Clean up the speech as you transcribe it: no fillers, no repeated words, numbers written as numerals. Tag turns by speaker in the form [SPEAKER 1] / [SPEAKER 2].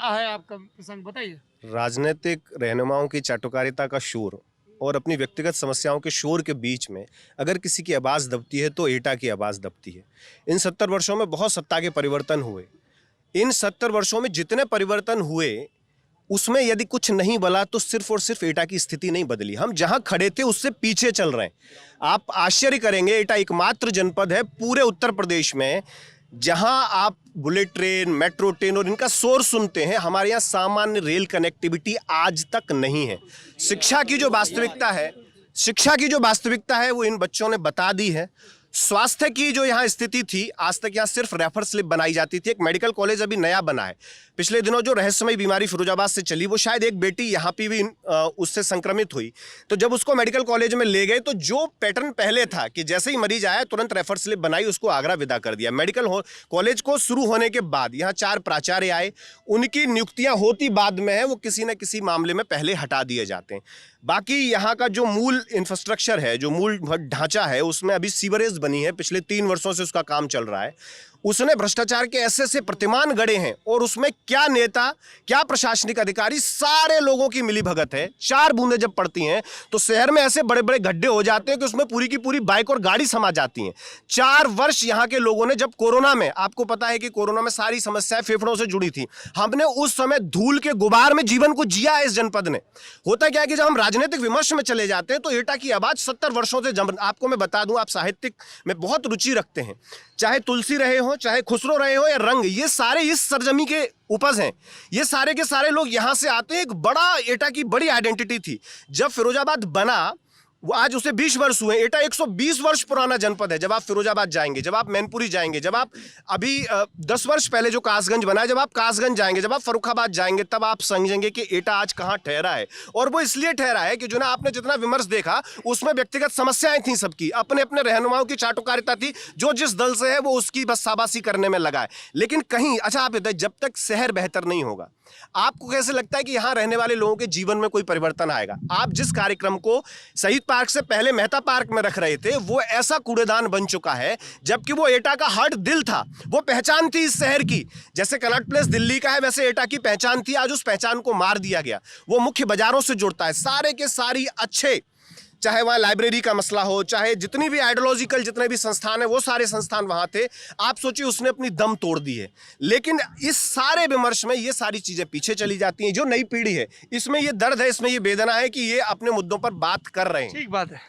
[SPEAKER 1] है आपका प्रसंग, बताइए।
[SPEAKER 2] राजनीतिक रहनुमाओं की चाटुकारिता का शोर और अपनी व्यक्तिगत समस्याओं के शोर के बीच में अगर किसी की आवाज़ दबती है तो एटा की आवाज़ दबती है। इन 70 वर्षों में बहुत सत्ता के परिवर्तन हुए। इन 70 वर्षों में जितने परिवर्तन हुए उसमें यदि कुछ नहीं बला तो सिर्फ और सिर्फ एटा की स्थिति नहीं बदली। हम जहां खड़े थे उससे पीछे चल रहे हैं। आप आश्चर्य करेंगे, एटा एकमात्र जनपद है पूरे उत्तर प्रदेश में जहां आप बुलेट ट्रेन, मेट्रो ट्रेन और इनका शोर सुनते हैं। हमारे यहाँ सामान्य रेल कनेक्टिविटी आज तक नहीं है। शिक्षा की जो वास्तविकता है वो इन बच्चों ने बता दी है। स्वास्थ्य की जो यहाँ स्थिति थी, आज तक यहाँ सिर्फ रेफर स्लिप बनाई जाती थी। एक मेडिकल कॉलेज अभी नया बना है। पिछले दिनों जो रहस्यमयी बीमारी फिरोजाबाद से चली, वो शायद एक बेटी यहाँ पे भी उससे संक्रमित हुई। तो जब उसको मेडिकल कॉलेज में ले गए तो जो पैटर्न पहले था कि जैसे ही मरीज आया तुरंत रेफर स्लिप बनाई, उसको आगरा विदा कर दिया। मेडिकल कॉलेज को शुरू होने के बाद यहाँ 4 प्राचार्य आए, उनकी नियुक्तियां होती बाद में है, वो किसी न किसी मामले में पहले हटा दिए जाते हैं। बाकी यहाँ का जो मूल इंफ्रास्ट्रक्चर है, जो मूल ढांचा है, उसमें अभी सीवरेज बनी है, पिछले 3 वर्षों से उसका काम चल रहा है। उसने भ्रष्टाचार के ऐसे प्रतिमान गढ़े हैं और उसमें क्या नेता, क्या प्रशासनिक अधिकारी, सारे लोगों की मिलीभगत है। 4 बूंदें जब पड़ती हैं तो शहर में ऐसे बड़े बड़े गड्ढे हो जाते हैं कि उसमें पूरी की पूरी बाइक और गाड़ी समा जाती हैं। 4 वर्ष यहाँ के लोगों ने, जब कोरोना में, आपको पता है कि कोरोना में सारी समस्याएं फेफड़ों से जुड़ी थी, हमने उस समय धूल के गुबार में जीवन को जिया है इस जनपद ने। होता क्या है कि जब हम राजनीतिक विमर्श में चले जाते हैं तो एटा की आवाज 70 वर्षों से आपको मैं बता दूं, आप साहित्यिक में बहुत रुचि रखते हैं, चाहे तुलसी रहे हो, चाहे खुसरो रहे हो या रंग, ये सारे इस सरजमी के उपज हैं। ये सारे के सारे लोग यहां से आते हैं। एक बड़ा एटा की बड़ी आइडेंटिटी थी। जब फिरोजाबाद बना, वो आज उसे 20 वर्ष हुए। एटा 120 वर्ष पुराना जनपद है। जब आप फिरोजाबाद जाएंगे, जब आप मैनपुरी जाएंगे, जब आप अभी 10 वर्ष पहले जो कासगंज बना है, जब आप कासगंज जाएंगे, जब आप फर्रुखाबाद जाएंगे, तब आप समझेंगे कि एटा आज कहां ठहरा है। और वो इसलिए ठहरा है कि जो ना, आपने जितना विमर्श देखा उसमें व्यक्तिगत समस्याएं थी सबकी, अपने अपने रहनुमाओं की चाटुकारिता थी। जो जिस दल से है वो उसकी बस शाबाशी करने में लगा है। लेकिन कहीं, अच्छा आप बताइए, जब तक शहर बेहतर नहीं होगा, आपको कैसे लगता है कि यहां रहने वाले लोगों के जीवन में कोई परिवर्तन आएगा? आप जिस कार्यक्रम को शहीद पार्क से पहले मेहता पार्क में रख रहे थे, वो ऐसा कूड़ेदान बन चुका है, जबकि वो एटा का हार्ट दिल था, वो पहचान थी इस शहर की। जैसे कनॉट प्लेस दिल्ली का है, वैसे एटा की पहचान थी। आज उस पहचान को मार दिया गया। वो मुख्य बाजारों से जुड़ता है, सारे के सारी अच्छे, चाहे वहाँ लाइब्रेरी का मसला हो, चाहे जितनी भी आइडियोलॉजिकल जितने भी संस्थान है, वो सारे संस्थान वहाँ थे। आप सोचिए, उसने अपनी दम तोड़ दी है। लेकिन इस सारे विमर्श में ये सारी चीज़ें पीछे चली जाती हैं। जो नई पीढ़ी है, इसमें ये दर्द है, इसमें ये वेदना है कि ये अपने मुद्दों पर बात कर रहे हैं।
[SPEAKER 1] ठीक बात है।